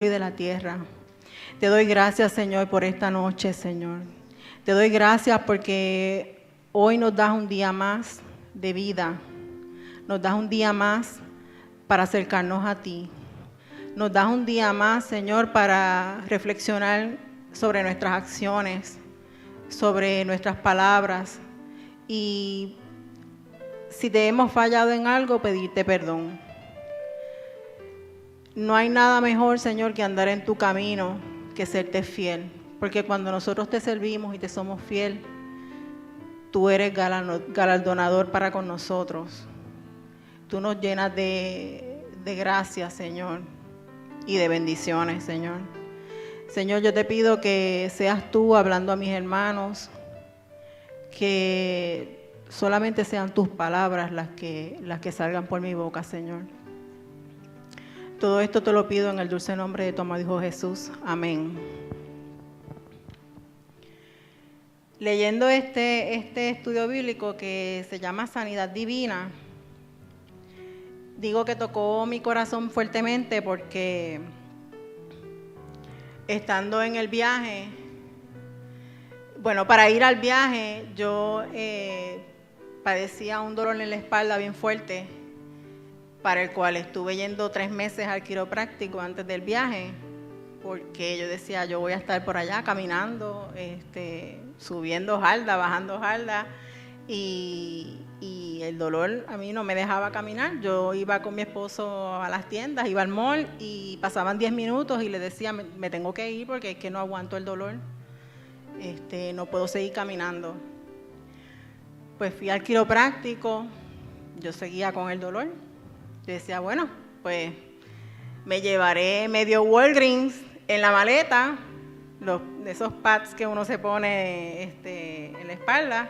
y de la tierra. Te doy gracias, Señor, por esta noche, Señor. Te doy gracias porque hoy nos das un día más de vida. Nos das un día más para acercarnos a ti. Nos das un día más, Señor, para reflexionar sobre nuestras acciones, sobre nuestras palabras. Y si te hemos fallado en algo, pedirte perdón. No hay nada mejor, Señor, que andar en tu camino, que serte fiel. Porque cuando nosotros te servimos y te somos fiel, tú eres galardonador para con nosotros. Tú nos llenas de gracia, Señor, y de bendiciones, Señor. Señor, yo te pido que seas tú hablando a mis hermanos, que solamente sean tus palabras las que salgan por mi boca, Señor. Todo esto te lo pido en el dulce nombre de tu amado Hijo Jesús. Amén. Leyendo este estudio bíblico que se llama Sanidad Divina, digo que tocó mi corazón fuertemente porque estando en el viaje, para ir al viaje yo padecía un dolor en la espalda bien fuerte, para el cual estuve yendo 3 meses al quiropráctico antes del viaje, porque yo decía, yo voy a estar por allá caminando, subiendo jarda, bajando jarda, y el dolor a mí no me dejaba caminar. Yo iba con mi esposo a las tiendas, iba al mall y pasaban 10 minutos y le decía, me tengo que ir porque es que no aguanto el dolor, no puedo seguir caminando. Pues fui al quiropráctico, yo seguía con el dolor. Yo decía, bueno, pues me llevaré medio Walgreens en la maleta, de esos pads que uno se pone en la espalda,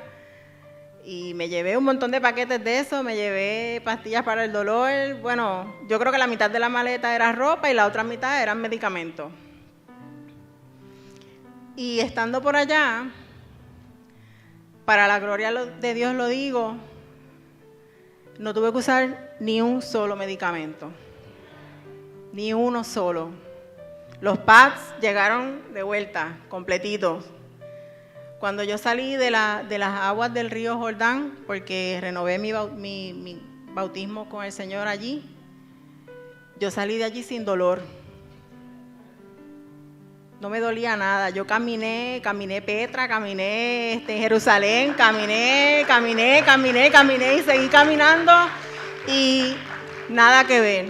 y me llevé un montón de paquetes de eso, me llevé pastillas para el dolor. Bueno, yo creo que la mitad de la maleta era ropa y la otra mitad eran medicamentos. Y estando por allá, para la gloria de Dios lo digo, no tuve que usar ni un solo medicamento, ni uno solo. Los pads llegaron de vuelta, completitos. Cuando yo salí de las aguas del río Jordán, porque renové mi bautismo con el Señor allí, yo salí de allí sin dolor. No me dolía nada. Yo caminé Petra, caminé Jerusalén, caminé y seguí caminando y nada que ver.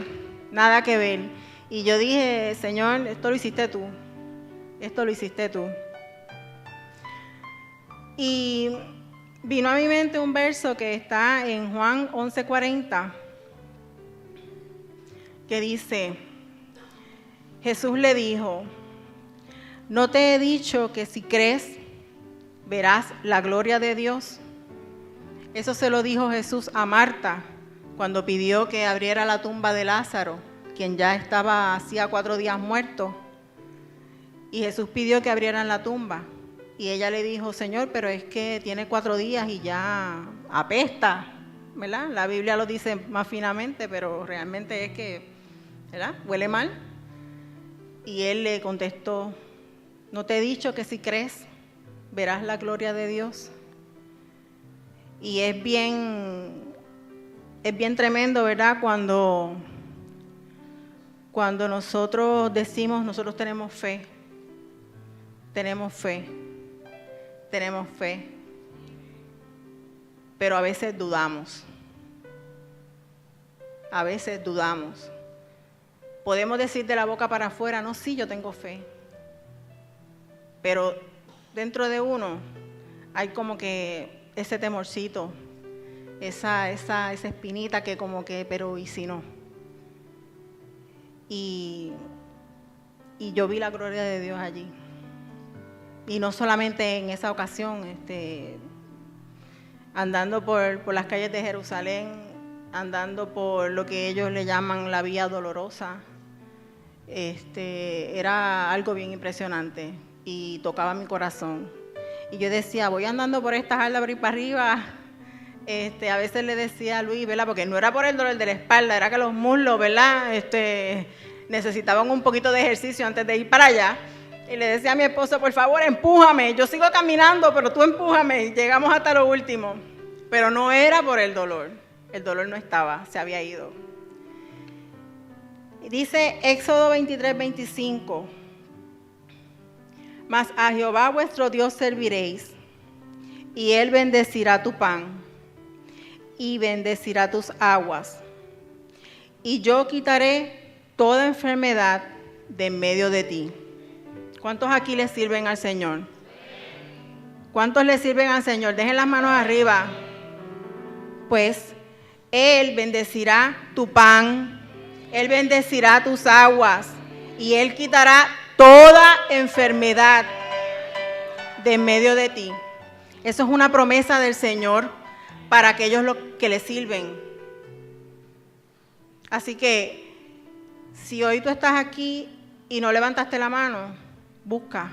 Y yo dije, Señor, esto lo hiciste tú. Y vino a mi mente un verso que está en Juan 11:40, que dice, Jesús le dijo, ¿no te he dicho que si crees, verás la gloria de Dios? Eso se lo dijo Jesús a Marta cuando pidió que abriera la tumba de Lázaro, quien ya estaba hacía 4 días muerto. Y Jesús pidió que abrieran la tumba. Y ella le dijo, Señor, pero es que tiene 4 días y ya apesta, ¿verdad? La Biblia lo dice más finamente, pero realmente es que, ¿verdad? Huele mal. Y él le contestó, ¿no te he dicho que si crees, verás la gloria de Dios? Y es bien tremendo, ¿verdad? Cuando nosotros decimos, nosotros tenemos fe, pero a veces dudamos. Podemos decir de la boca para afuera, no, sí, yo tengo fe. Pero dentro de uno hay como que ese temorcito, esa espinita que como que, pero ¿y si no? Y yo vi la gloria de Dios allí. Y no solamente en esa ocasión, andando por las calles de Jerusalén, andando por lo que ellos le llaman la vía dolorosa, era algo bien impresionante y tocaba mi corazón. Y yo decía, voy andando por esta jarda por ir para arriba. A veces le decía a Luis, ¿verdad? Porque no era por el dolor de la espalda, era que los muslos, ¿verdad? necesitaban un poquito de ejercicio antes de ir para allá. Y le decía a mi esposo, por favor, empújame. Yo sigo caminando, pero tú empújame. Y llegamos hasta lo último. Pero no era por el dolor. El dolor no estaba, se había ido. Y dice Éxodo 23, 25. Mas a Jehová vuestro Dios serviréis, y Él bendecirá tu pan, y bendecirá tus aguas. Y yo quitaré toda enfermedad de en medio de ti. ¿Cuántos aquí le sirven al Señor? ¿Cuántos le sirven al Señor? Dejen las manos arriba. Pues Él bendecirá tu pan, Él bendecirá tus aguas, y Él quitará toda enfermedad de en medio de ti. Eso es una promesa del Señor para aquellos que le sirven. Así que, si hoy tú estás aquí y no levantaste la mano, busca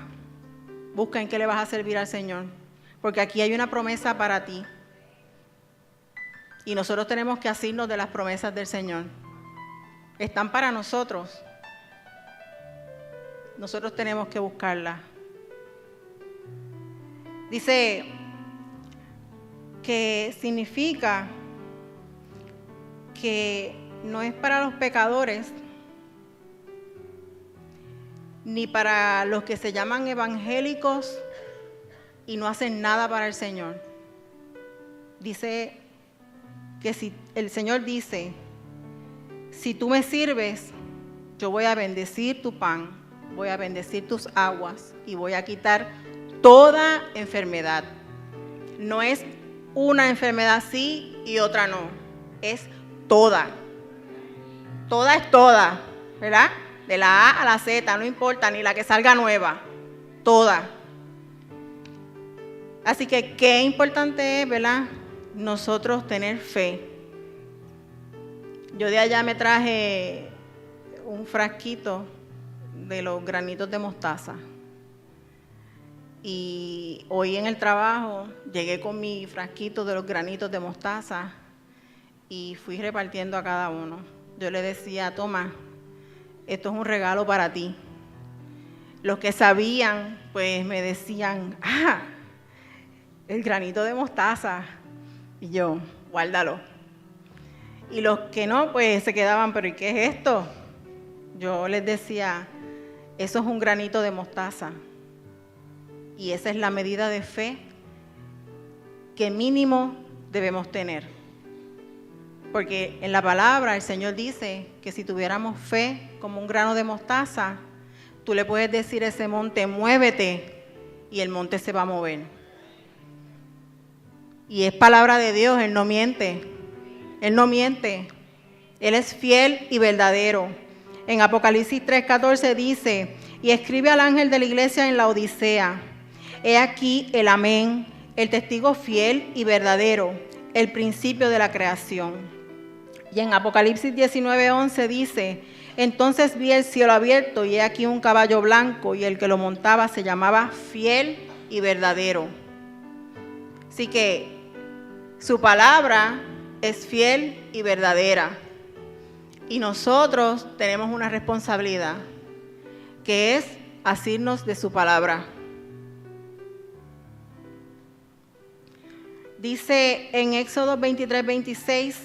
en qué le vas a servir al Señor. Porque aquí hay una promesa para ti. Y nosotros tenemos que asirnos de las promesas del Señor. Están para nosotros. Nosotros tenemos que buscarlas. Dice que significa que no es para los pecadores, ni para los que se llaman evangélicos y no hacen nada para el Señor. Dice que si el Señor dice, si tú me sirves, yo voy a bendecir tu pan, voy a bendecir tus aguas y voy a quitar toda enfermedad. No es una enfermedad sí y otra no, es toda. Toda es toda, ¿verdad? De la A a la Z, no importa, ni la que salga nueva, toda. Así que qué importante es, ¿verdad? Nosotros tener fe. Yo de allá me traje un frasquito de los granitos de mostaza. Y hoy en el trabajo llegué con mi frasquito de los granitos de mostaza y fui repartiendo a cada uno. Yo le decía, toma, esto es un regalo para ti. Los que sabían, pues me decían, el granito de mostaza. Y yo, guárdalo. Y los que no, pues se quedaban, pero ¿y qué es esto? Yo les decía, eso es un granito de mostaza. Y esa es la medida de fe que mínimo debemos tener. Porque en la palabra el Señor dice que si tuviéramos fe como un grano de mostaza, tú le puedes decir a ese monte, muévete, y el monte se va a mover. Y es palabra de Dios, Él no miente. Él no miente. Él es fiel y verdadero. En Apocalipsis 3:14 dice, y escribe al ángel de la iglesia en la Odisea, he aquí el amén, el testigo fiel y verdadero, el principio de la creación. Y en Apocalipsis 19:11 dice, entonces vi el cielo abierto y he aquí un caballo blanco y el que lo montaba se llamaba fiel y verdadero. Así que su palabra es fiel y verdadera. Y nosotros tenemos una responsabilidad, que es asirnos de su palabra. Dice en Éxodo 23:26,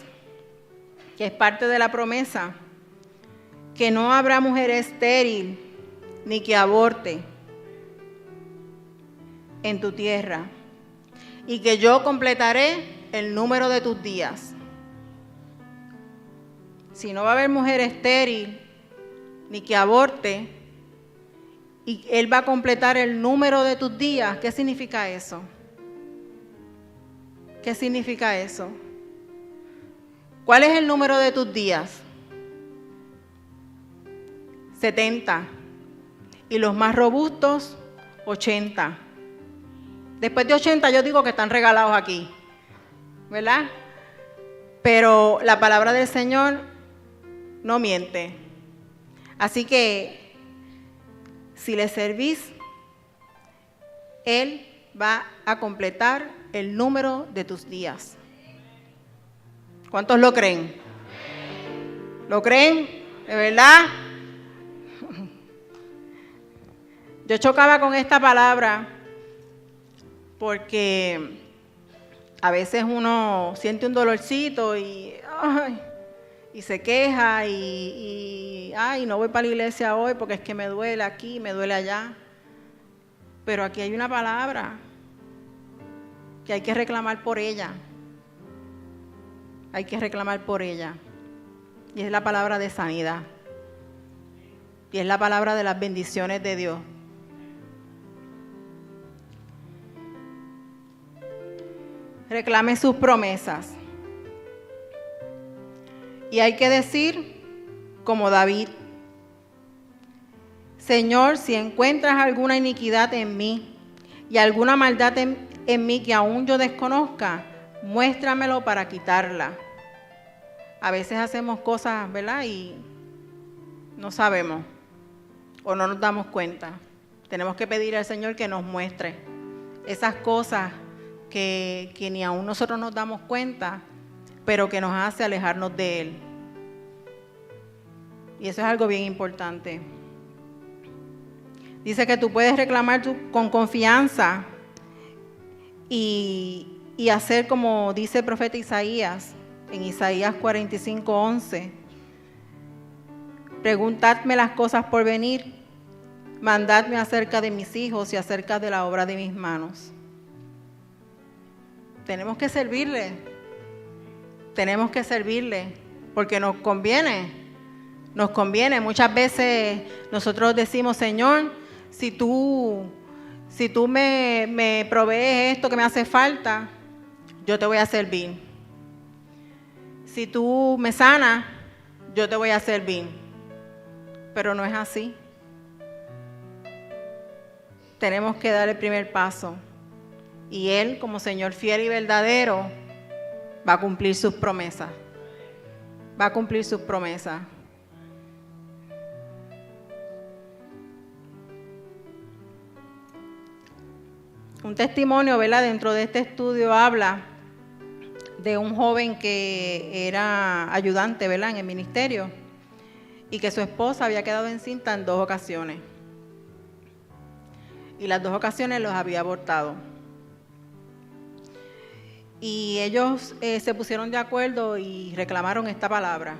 que es parte de la promesa, que no habrá mujer estéril ni que aborte en tu tierra, y que yo completaré el número de tus días. Si no va a haber mujer estéril ni que aborte, y Él va a completar el número de tus días, ¿qué significa eso? ¿Qué significa eso? ¿Cuál es el número de tus días? 70. Y los más robustos, 80. Después de 80 yo digo que están regalados aquí, ¿verdad? Pero la palabra del Señor no miente. Así que si le servís, Él va a completar el número de tus días. ¿Cuántos lo creen? ¿Lo creen? ¿De verdad? Yo chocaba con esta palabra porque a veces uno siente un dolorcito y se queja y no voy para la iglesia hoy porque es que me duele aquí, me duele allá. Pero aquí hay una palabra que hay que reclamar por ella. Hay que reclamar por ella. Y es la palabra de sanidad. Y es la palabra de las bendiciones de Dios. Reclame sus promesas. Y hay que decir, como David: Señor, si encuentras alguna iniquidad en mí y alguna maldad en mí que aún yo desconozca, muéstramelo para quitarla. A veces hacemos cosas, ¿verdad? Y no sabemos o no nos damos cuenta. Tenemos que pedir al Señor que nos muestre esas cosas que ni aún nosotros nos damos cuenta, pero que nos hace alejarnos de Él. Y eso es algo bien importante. Dice que tú puedes reclamar con confianza y hacer como dice el profeta Isaías, en Isaías 45:11. Preguntadme las cosas por venir, mandadme acerca de mis hijos y acerca de la obra de mis manos. Tenemos que servirle. Tenemos que servirle porque nos conviene. Nos conviene. Muchas veces nosotros decimos: Señor, si tú me provees esto que me hace falta, yo te voy a servir. Si tú me sanas, yo te voy a servir. Pero no es así. Tenemos que dar el primer paso. Y Él, como Señor fiel y verdadero, va a cumplir sus promesas. Va a cumplir sus promesas. Un testimonio, ¿verdad? Dentro de este estudio habla de un joven que era ayudante, ¿verdad?, en el ministerio, y que su esposa había quedado encinta en 2 ocasiones. Y las 2 ocasiones los había abortado. Y ellos se pusieron de acuerdo y reclamaron esta palabra.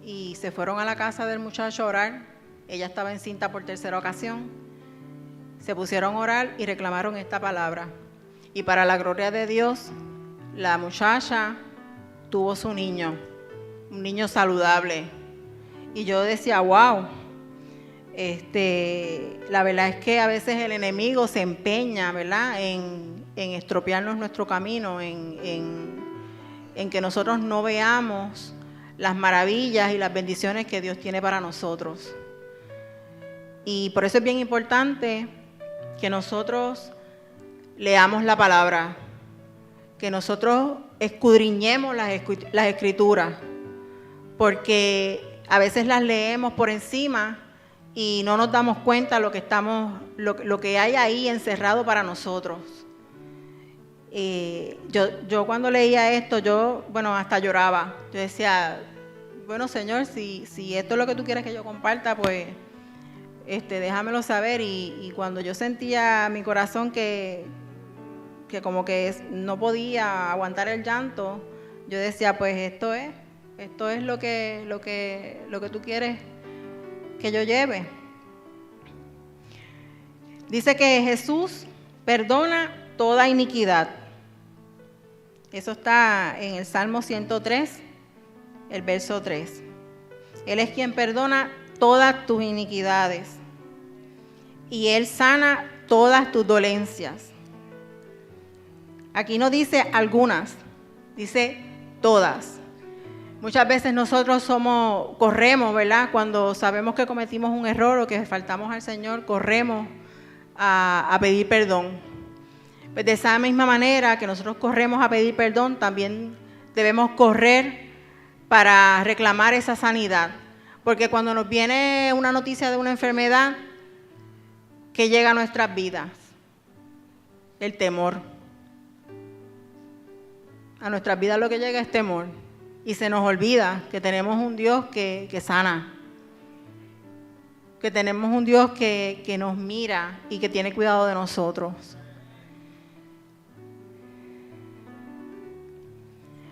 Y se fueron a la casa del muchacho a orar. Ella estaba encinta por 3ª ocasión. Se pusieron a orar y reclamaron esta palabra. Y para la gloria de Dios, la muchacha tuvo su niño, un niño saludable. Y yo decía: wow, la verdad es que a veces el enemigo se empeña, ¿verdad?, en estropearnos nuestro camino, en que nosotros no veamos las maravillas y las bendiciones que Dios tiene para nosotros. Y por eso es bien importante que nosotros leamos la palabra, que nosotros escudriñemos las escrituras, porque a veces las leemos por encima y no nos damos cuenta lo que hay ahí encerrado para nosotros. Yo cuando leía esto, hasta lloraba. Yo decía: bueno, Señor, si esto es lo que tú quieres que yo comparta, pues déjamelo saber. Y cuando yo sentía mi corazón que como que no podía aguantar el llanto, yo decía: pues esto es lo que tú quieres que yo lleve. Dice que Jesús perdona toda iniquidad. Eso está en el Salmo 103, el verso 3. Él es quien perdona todas tus iniquidades y Él sana todas tus dolencias. Aquí no dice algunas, dice todas. Muchas veces nosotros corremos, ¿verdad? Cuando sabemos que cometimos un error o que faltamos al Señor, corremos a pedir perdón. Pues de esa misma manera que nosotros corremos a pedir perdón, también debemos correr para reclamar esa sanidad. Porque cuando nos viene una noticia de una enfermedad, ¿qué llega a nuestras vidas? El temor. A nuestras vidas lo que llega es temor. Y se nos olvida que tenemos un Dios que sana. que tenemos un Dios que nos mira y que tiene cuidado de nosotros.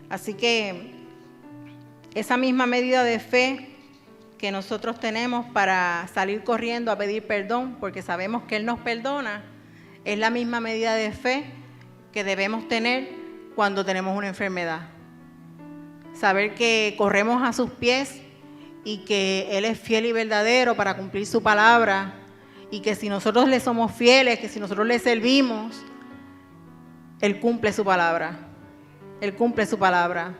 Así que esa misma medida de fe que nosotros tenemos para salir corriendo a pedir perdón, porque sabemos que Él nos perdona, es la misma medida de fe que debemos tener cuando tenemos una enfermedad. Saber que corremos a sus pies y que Él es fiel y verdadero para cumplir su palabra, y que si nosotros le somos fieles, que si nosotros le servimos, Él cumple su palabra. Él cumple su palabra.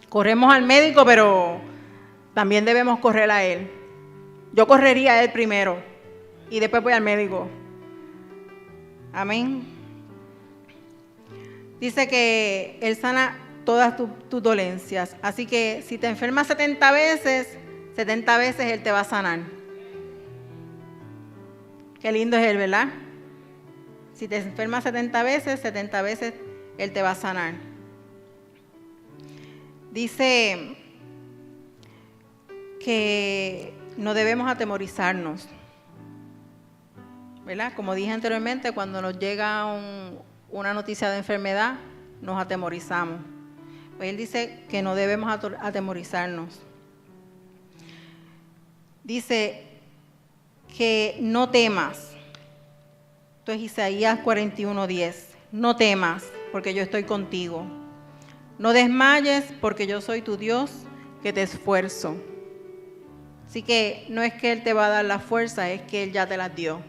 Corremos al médico, pero también debemos correr a Él. Yo correría a Él primero y después voy al médico. Amén. Dice que Él sana todas tus dolencias. Así que si te enfermas 70 veces Él te va a sanar. Qué lindo es Él, ¿verdad? Si te enfermas 70 veces Él te va a sanar. Dice que no debemos atemorizarnos, ¿verdad? Como dije anteriormente, cuando nos llega una noticia de enfermedad, nos atemorizamos. Pues Él dice que no debemos atemorizarnos. Dice que no temas. Esto es Isaías 41:10. No temas, porque yo estoy contigo. No desmayes, porque yo soy tu Dios, que te esfuerzo. Así que no es que Él te va a dar la fuerza, es que Él ya te las dio.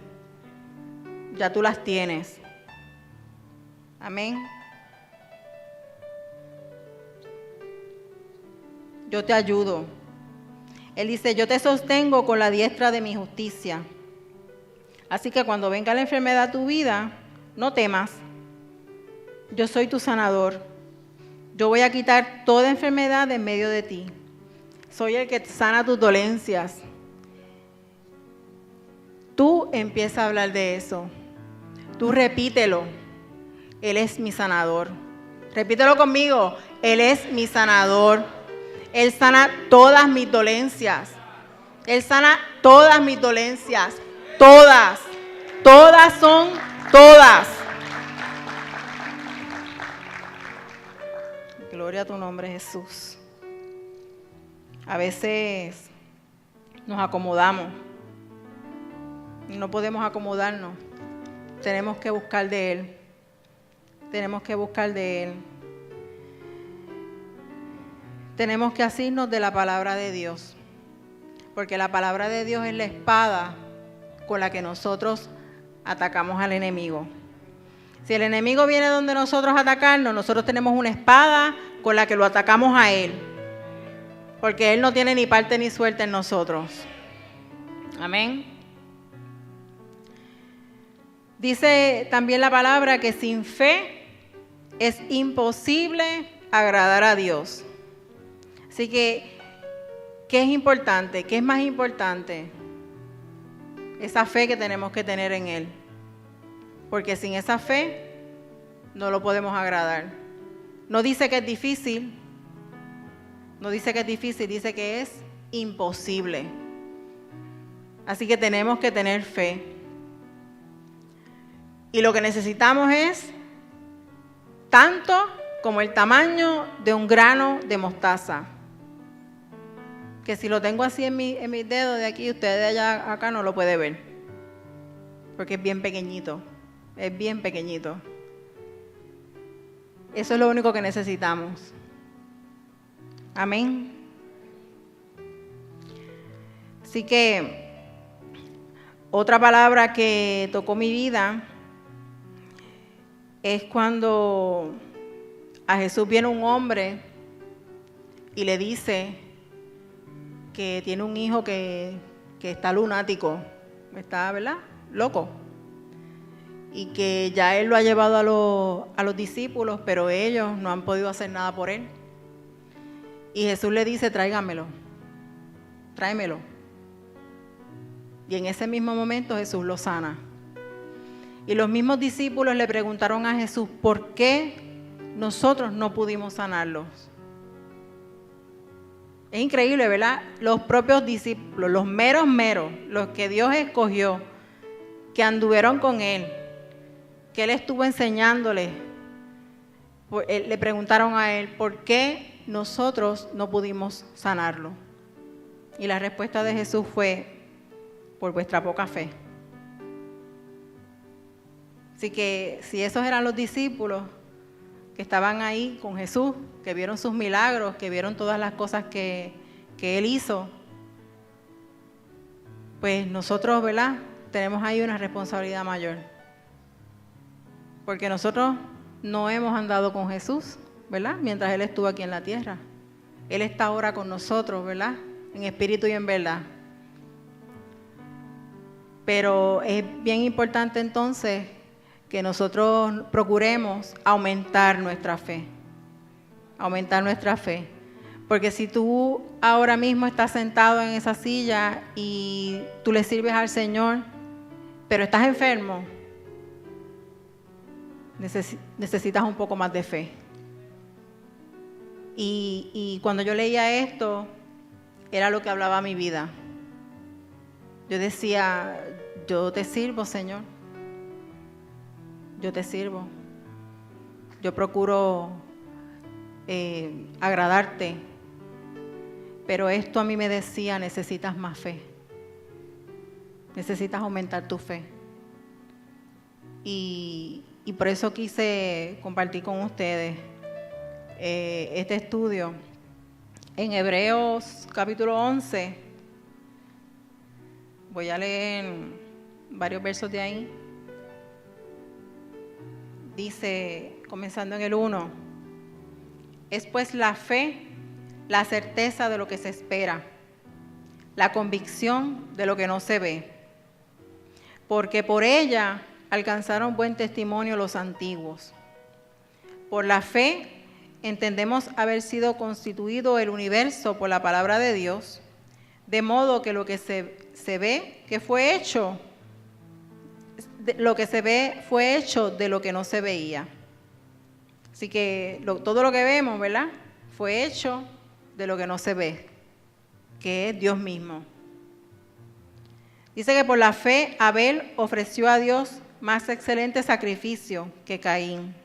Ya tú las tienes. Amén. Yo te ayudo. Él dice, yo te sostengo con la diestra de mi justicia. Así que cuando venga la enfermedad a tu vida, no temas. Yo soy tu sanador. Yo voy a quitar toda enfermedad de en medio de ti. Soy el que sana tus dolencias. Tú empieza a hablar de eso. Tú repítelo. Él es mi sanador. Repítelo conmigo. Él es mi sanador. Él sana todas mis dolencias. Él sana todas mis dolencias. Todas. Todas son todas. Gloria a tu nombre, Jesús. A veces nos acomodamos. No podemos acomodarnos. Tenemos que buscar de Él. Tenemos que buscar de Él. Tenemos que asirnos de la palabra de Dios. Porque la palabra de Dios es la espada con la que nosotros atacamos al enemigo. Si el enemigo viene donde nosotros a atacarnos, nosotros tenemos una espada con la que lo atacamos a él. Porque él no tiene ni parte ni suerte en nosotros. Amén. Dice también la palabra que sin fe es imposible agradar a Dios. Así que, ¿qué es importante? ¿Qué es más importante? Esa fe que tenemos que tener en Él. Porque sin esa fe no lo podemos agradar. No dice que es difícil. No dice que es difícil, dice que es imposible. Así que tenemos que tener fe. Y lo que necesitamos es tanto como el tamaño de un grano de mostaza. Que si lo tengo así en mis dedos de aquí, usted de allá acá no lo puede ver. Porque es bien pequeñito. Es bien pequeñito. Eso es lo único que necesitamos. Amén. Así que otra palabra que tocó mi vida es cuando a Jesús viene un hombre y le dice que tiene un hijo que está lunático, está, ¿verdad?, loco. Y que ya él lo ha llevado a los discípulos, pero ellos no han podido hacer nada por él. Y Jesús le dice, tráigamelo, tráemelo. Y en ese mismo momento Jesús lo sana. Y los mismos discípulos le preguntaron a Jesús, ¿por qué nosotros no pudimos sanarlos? Es increíble, ¿verdad? Los propios discípulos, los meros, los que Dios escogió, que anduvieron con Él, que Él estuvo enseñándoles, le preguntaron a Él, ¿por qué nosotros no pudimos sanarlo? Y la respuesta de Jesús fue, por vuestra poca fe. Así que si esos eran los discípulos que estaban ahí con Jesús, que vieron sus milagros, que vieron todas las cosas que Él hizo, pues nosotros, ¿verdad?, tenemos ahí una responsabilidad mayor. Porque nosotros no hemos andado con Jesús, ¿verdad?, mientras Él estuvo aquí en la tierra. Él está ahora con nosotros, ¿verdad?, en espíritu y en verdad. Pero es bien importante entonces que nosotros procuremos aumentar nuestra fe. Aumentar nuestra fe. Porque si tú ahora mismo estás sentado en esa silla y tú le sirves al Señor, pero estás enfermo, necesitas un poco más de fe. Y cuando yo leía esto, era lo que hablaba mi vida. Yo decía, yo te sirvo, Señor. Yo te sirvo. Yo procuro agradarte. Pero esto a mí me decía, necesitas más fe. Necesitas aumentar tu fe. Y por eso quise compartir con ustedes este estudio. En Hebreos capítulo 11, voy a leer varios versos de ahí. Dice, comenzando en el 1, es pues la fe, la certeza de lo que se espera, la convicción de lo que no se ve, porque por ella alcanzaron buen testimonio los antiguos. Por la fe entendemos haber sido constituido el universo por la palabra de Dios, de modo que lo que se ve que fue hecho, lo que se ve fue hecho de lo que no se veía. Así que todo lo que vemos, ¿verdad?, fue hecho de lo que no se ve, que es Dios mismo. Dice que por la fe Abel ofreció a Dios más excelente sacrificio que Caín,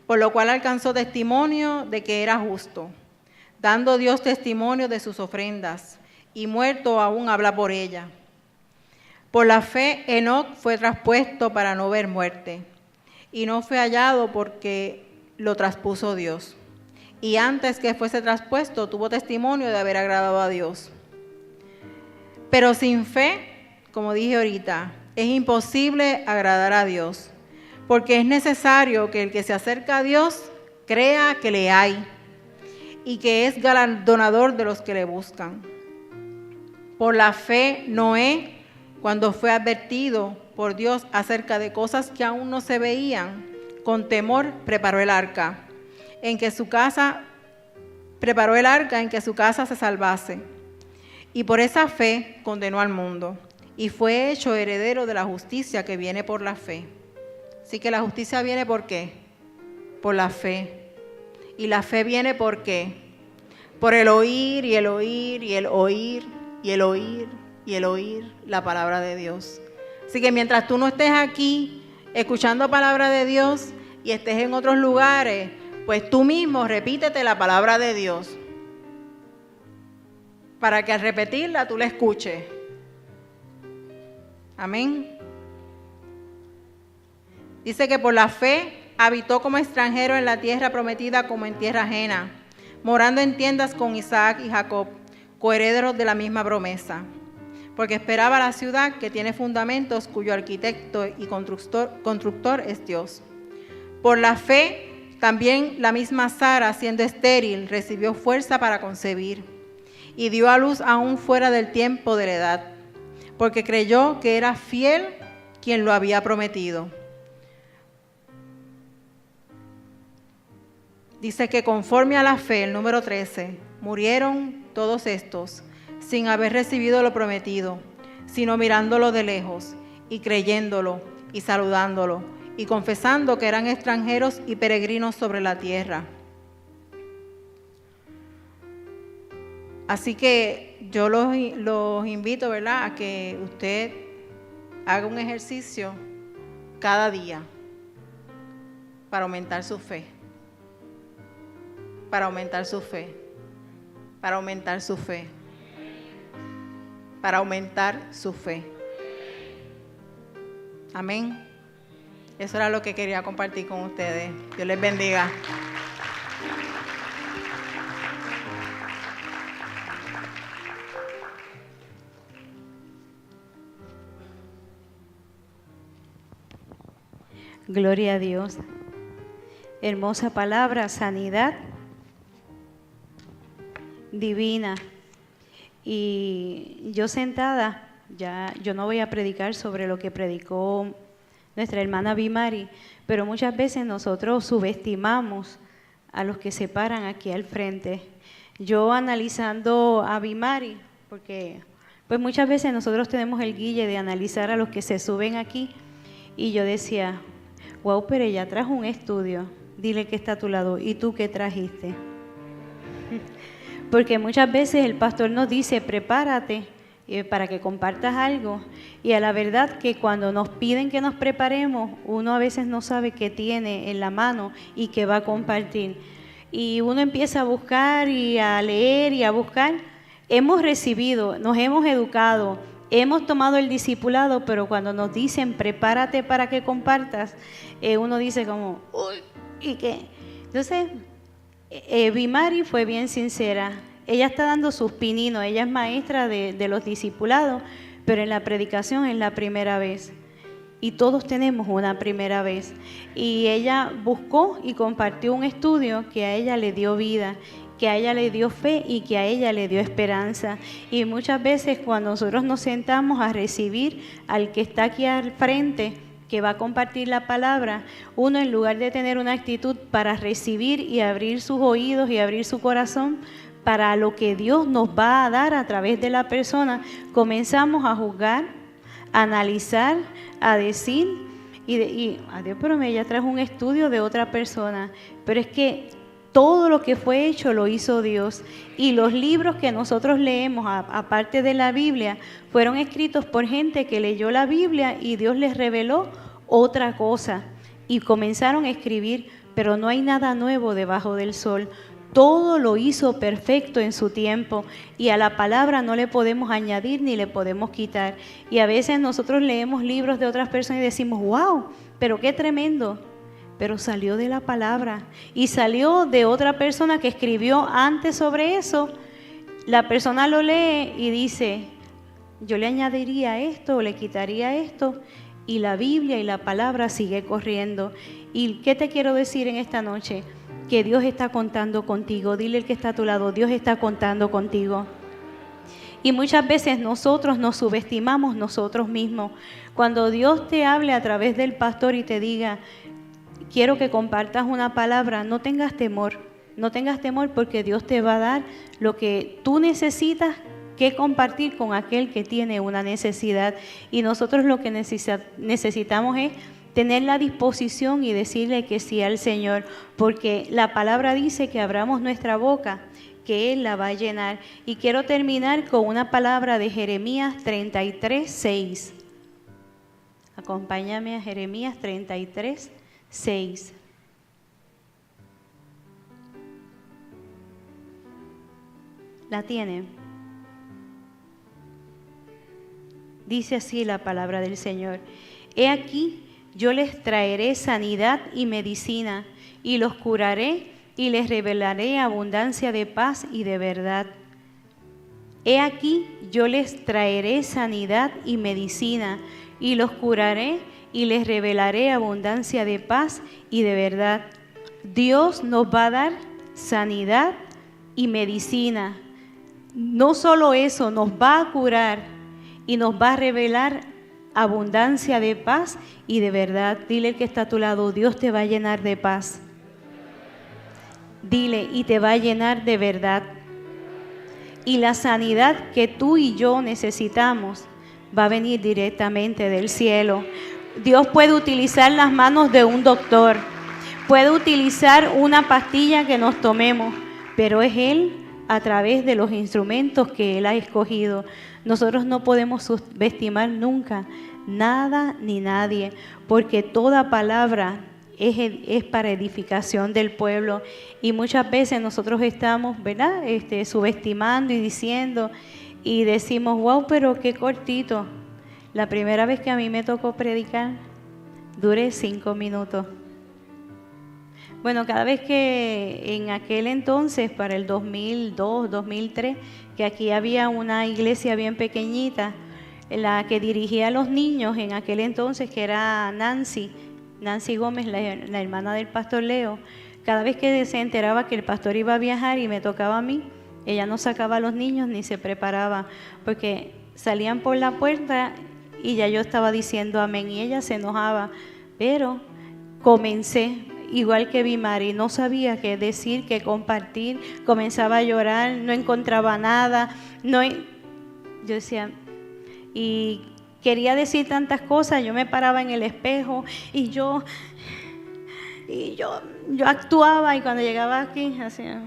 por lo cual alcanzó testimonio de que era justo, dando Dios testimonio de sus ofrendas, y muerto aún habla por ella. Por la fe Enoc fue traspuesto para no ver muerte, y no fue hallado porque lo traspuso Dios. Y antes que fuese traspuesto, tuvo testimonio de haber agradado a Dios. Pero sin fe, como dije ahorita, es imposible agradar a Dios, porque es necesario que el que se acerca a Dios crea que le hay y que es galardonador de los que le buscan. Por la fe, Noé, cuando fue advertido por Dios acerca de cosas que aún no se veían, con temor preparó el arca en que su casa se salvase. Y por esa fe condenó al mundo y fue hecho heredero de la justicia que viene por la fe. Así que la justicia viene ¿por qué? Por la fe. Y la fe viene ¿por qué? Por el oír y el oír y el oír y el oír y el oír la palabra de Dios. Así que mientras tú no estés aquí escuchando palabra de Dios y estés en otros lugares, pues tú mismo repítete la palabra de Dios para que al repetirla tú la escuches. Amén. Dice que por la fe habitó como extranjero en la tierra prometida como en tierra ajena, morando en tiendas con Isaac y Jacob, coherederos de la misma promesa, porque esperaba la ciudad que tiene fundamentos, cuyo arquitecto y constructor es Dios. Por la fe también la misma Sara, siendo estéril, recibió fuerza para concebir y dio a luz aún fuera del tiempo de la edad, porque creyó que era fiel quien lo había prometido. Dice que conforme a la fe, el número 13, murieron todos estos sin haber recibido lo prometido, sino mirándolo de lejos y creyéndolo y saludándolo y confesando que eran extranjeros y peregrinos sobre la tierra. Así que yo los invito, ¿verdad?, a que usted haga un ejercicio cada día para aumentar su fe, para aumentar su fe, para aumentar su fe, para aumentar su fe. Amén. Eso era lo que quería compartir con ustedes. Dios les bendiga. Gloria a Dios. Hermosa palabra, sanidad divina. Y yo sentada, yo no voy a predicar sobre lo que predicó nuestra hermana Bimari, pero muchas veces nosotros subestimamos a los que se paran aquí al frente. Yo analizando a Bimari, porque pues muchas veces nosotros tenemos el guille de analizar a los que se suben aquí, y yo decía, wow, pero ella trajo un estudio, dile que está a tu lado, ¿y tú qué trajiste? Porque muchas veces el pastor nos dice, prepárate para que compartas algo, y a la verdad que cuando nos piden que nos preparemos, uno a veces no sabe qué tiene en la mano y qué va a compartir. Y uno empieza a buscar y a leer y a buscar. Hemos recibido, nos hemos educado, hemos tomado el discipulado, pero cuando nos dicen prepárate para que compartas, uno dice como, uy, ¿y qué? Entonces, Bimari fue bien sincera. Ella está dando sus pininos, ella es maestra de los discipulados, pero en la predicación es la primera vez. Y todos tenemos una primera vez. Y ella buscó y compartió un estudio que a ella le dio vida, que a ella le dio fe y que a ella le dio esperanza. Y muchas veces cuando nosotros nos sentamos a recibir al que está aquí al frente, que va a compartir la palabra, uno en lugar de tener una actitud para recibir y abrir sus oídos y abrir su corazón para lo que Dios nos va a dar a través de la persona, comenzamos a juzgar, a analizar, a decir, adiós, pero ella trajo un estudio de otra persona, pero es que todo lo que fue hecho lo hizo Dios, y los libros que nosotros leemos, aparte de la Biblia, fueron escritos por gente que leyó la Biblia y Dios les reveló otra cosa, y comenzaron a escribir, pero no hay nada nuevo debajo del sol. Todo lo hizo perfecto en su tiempo, y a la palabra no le podemos añadir ni le podemos quitar. Y a veces nosotros leemos libros de otras personas y decimos, wow, pero qué tremendo. Pero salió de la palabra y salió de otra persona que escribió antes sobre eso. La persona lo lee y dice, yo le añadiría esto o le quitaría esto, y la Biblia y la palabra sigue corriendo. ¿Y qué te quiero decir en esta noche? Que Dios está contando contigo. Dile al que está a tu lado, Dios está contando contigo. Y muchas veces nosotros nos subestimamos nosotros mismos. Cuando Dios te hable a través del pastor y te diga, quiero que compartas una palabra, no tengas temor. No tengas temor, porque Dios te va a dar lo que tú necesitas que compartir con aquel que tiene una necesidad. Y nosotros lo que necesitamos es tener la disposición y decirle que sí al Señor, porque la palabra dice que abramos nuestra boca, que Él la va a llenar. Y quiero terminar con una palabra de Jeremías 33:6. Acompáñame a Jeremías 33:6. ¿La tiene? Dice así la palabra del Señor. He aquí, yo les traeré sanidad y medicina, y los curaré y les revelaré abundancia de paz y de verdad. He aquí, yo les traeré sanidad y medicina, y los curaré y les revelaré abundancia de paz y de verdad. Dios nos va a dar sanidad y medicina. No solo eso, nos va a curar y nos va a revelar abundancia de paz y de verdad. Dile al que está a tu lado, Dios te va a llenar de paz. Dile, y te va a llenar de verdad. Y la sanidad que tú y yo necesitamos va a venir directamente del cielo. Dios puede utilizar las manos de un doctor, puede utilizar una pastilla que nos tomemos, pero es Él a través de los instrumentos que Él ha escogido. Nosotros no podemos subestimar nunca nada ni nadie, porque toda palabra es para edificación del pueblo. Y muchas veces nosotros estamos, ¿verdad?, subestimando y diciendo, y decimos, wow, pero qué cortito. La primera vez que a mí me tocó predicar, duré 5 minutos. Bueno, cada vez que en aquel entonces, para el 2002, 2003, que aquí había una iglesia bien pequeñita, la que dirigía a los niños en aquel entonces, que era Nancy Gómez, la hermana del pastor Leo, cada vez que se enteraba que el pastor iba a viajar y me tocaba a mí, ella no sacaba a los niños ni se preparaba, porque salían por la puerta y ya yo estaba diciendo amén y ella se enojaba, pero comencé, igual que Bimari, no sabía qué decir, qué compartir, comenzaba a llorar, no encontraba nada, yo decía, y quería decir tantas cosas, yo me paraba en el espejo y yo actuaba, y cuando llegaba aquí hacía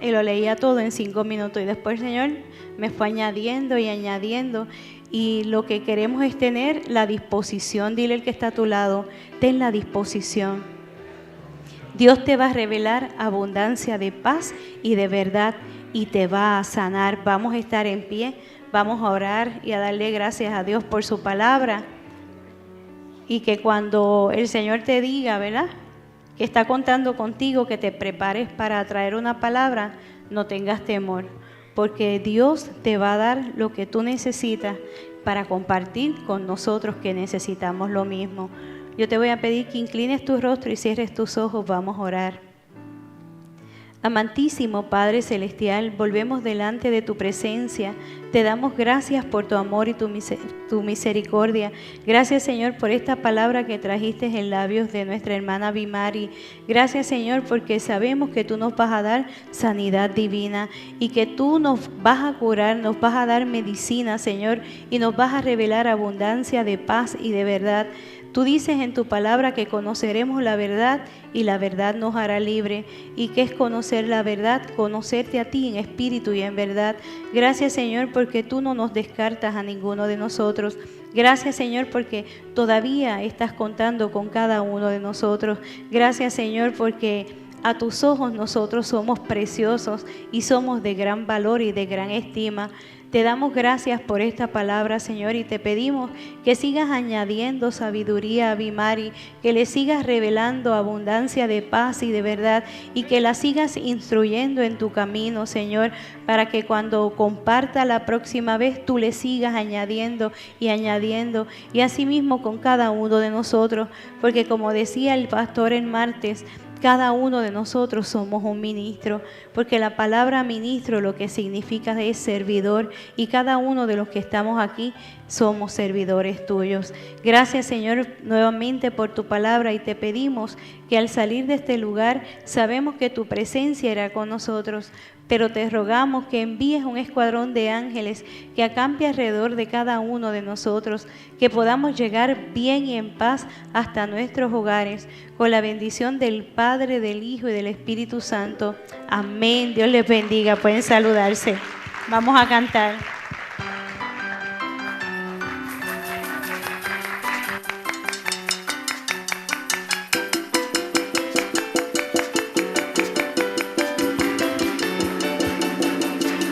y lo leía todo en 5 minutos, y después el Señor me fue añadiendo y añadiendo. Y lo que queremos es tener la disposición. Dile al que está a tu lado, ten la disposición. Dios te va a revelar abundancia de paz y de verdad, y te va a sanar. Vamos a estar en pie, vamos a orar y a darle gracias a Dios por su palabra. Y que cuando el Señor te diga, ¿verdad?, que está contando contigo, que te prepares para traer una palabra, no tengas temor, porque Dios te va a dar lo que tú necesitas para compartir con nosotros que necesitamos lo mismo. Yo te voy a pedir que inclines tu rostro y cierres tus ojos, vamos a orar. Amantísimo Padre Celestial, volvemos delante de tu presencia. Te damos gracias por tu amor y tu misericordia. Gracias, Señor, por esta palabra que trajiste en labios de nuestra hermana Bimari. Gracias, Señor, porque sabemos que tú nos vas a dar sanidad divina y que tú nos vas a curar, nos vas a dar medicina, Señor, y nos vas a revelar abundancia de paz y de verdad. Tú dices en tu palabra que conoceremos la verdad y la verdad nos hará libre. ¿Y qué es conocer la verdad? Conocerte a ti en espíritu y en verdad. Gracias, Señor, porque tú no nos descartas a ninguno de nosotros. Gracias, Señor, porque todavía estás contando con cada uno de nosotros. Gracias, Señor, porque a tus ojos nosotros somos preciosos y somos de gran valor y de gran estima. Te damos gracias por esta palabra, Señor, y te pedimos que sigas añadiendo sabiduría a Bimari, que le sigas revelando abundancia de paz y de verdad, y que la sigas instruyendo en tu camino, Señor, para que cuando comparta la próxima vez tú le sigas añadiendo, y asimismo con cada uno de nosotros, porque como decía el pastor el martes, cada uno de nosotros somos un ministro, porque la palabra ministro lo que significa es servidor, y cada uno de los que estamos aquí somos servidores tuyos. Gracias, Señor, nuevamente por tu palabra, y te pedimos que al salir de este lugar sabemos que tu presencia irá con nosotros, pero te rogamos que envíes un escuadrón de ángeles que acampe alrededor de cada uno de nosotros, que podamos llegar bien y en paz hasta nuestros hogares, con la bendición del Padre, del Hijo y del Espíritu Santo. Amén. Dios les bendiga. Pueden saludarse. Vamos a cantar.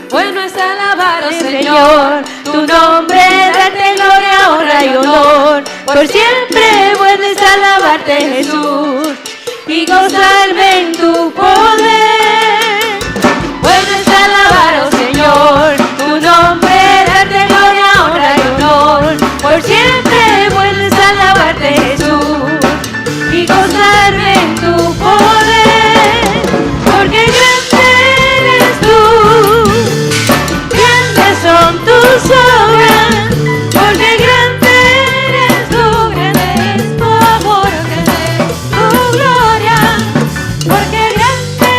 Bueno es alabar, oh Señor, tu nombre, darte gloria, honra y honor. Por siempre bueno es alabarte, Jesús, y gozarme en tu poder. Bueno es alabar, oh Señor, tu nombre, darte gloria, honra y honor. Por siempre bueno es alabarte, Jesús, y gozarme en tu poder. Porque grande eres tú, son tus obras, porque grande eres tu amor, grande es tu gloria, porque grande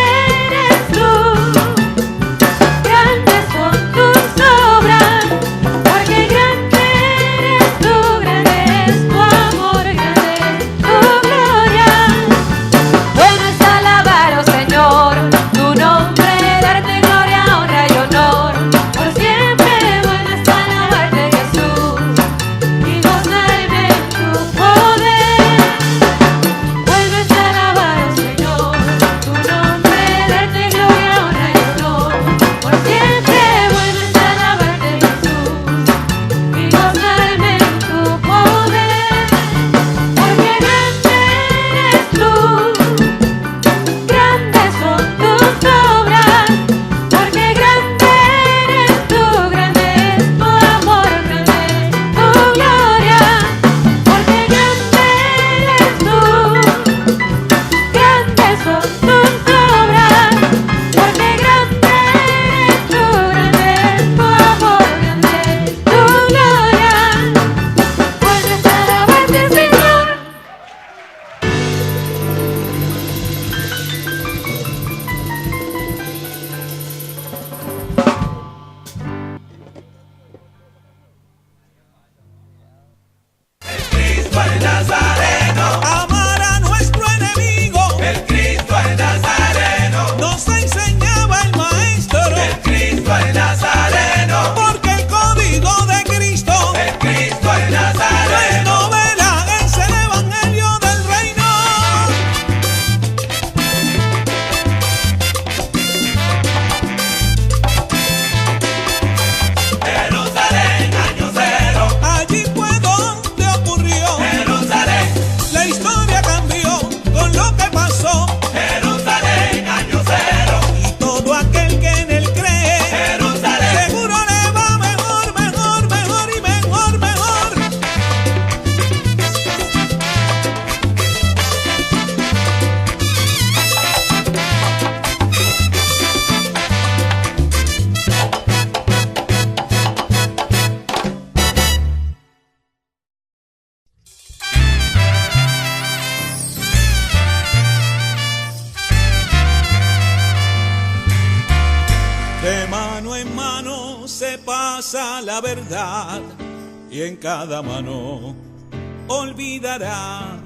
en mano se pasa la verdad y en cada mano olvidará